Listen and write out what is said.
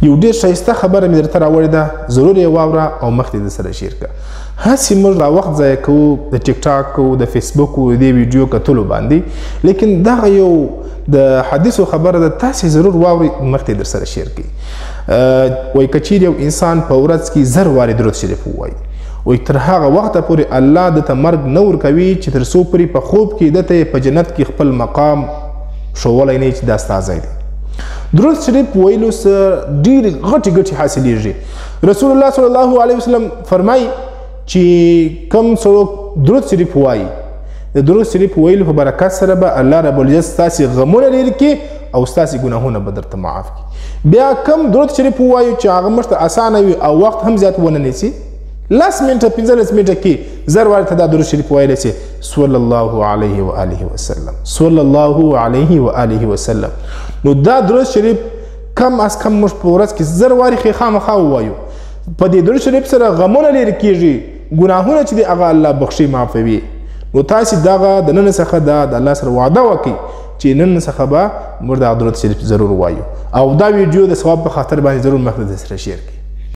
یو ډېر ښایسته خبره مې درته راوړې ده، ضرور یې واوره او مخکې د سره شیر کړه. هسې موږ را وخت ضایع کوو د ټیک ټاک او د فیسبوک او دې ویډیو کتلو باندې، لیکن دغه یو د حدیثو خبره ده، تاسې ضرور واورئ، مخکې در سره شیر کړئ. وایي که چیرې یو انسان په ورځ کې 1000 وارې درود شریف ووایي، وایي تر هغه وخته پورې الله دته مرګ نه ورکوي چې تر څو پورې په خوب کې دته په جنت کې خپل مقام ښوولی نه وي چې دا ستا ځای دی. درود شریف ویلو سره ډېرې غټې ګټې حاصلېږي. رسول الله صلی الله علیه وسلم فرمایي چې کم څوک درود شریف وایي، د درود شریف ویلو په برکت سره به الله رب العزت ستاسې غمونه لرې کړي او ستاسې ګناهونه به درته معاف کړي. بیا کم درود شریف ووایو چې هغه موږ ته اسانه وي او وخت هم زیات ونه نیسي، 10 منټه 15 منټه کې 1000 وارې ته دا درود شریف ویلی سي، صلی الله علیه و آله وسلم، صلی الله علیه و آله وسلم. نو دا درود شریف کم از کم موږ په ورځ کې 1000 وارې خامخا ووایو. په دې درود شریف سره غمونه لرې کېږي، ګناهونه چې دی هغه الله بخښي معافوي. نو تاسې دغه د نن څخه د الله سره وعده وکړئ چې نن څخه به موږ دا درود شریف ضرور وایو او دا ویډیو د ثواب په خاطر باندې ضرور مخکې سره شیر کړئ.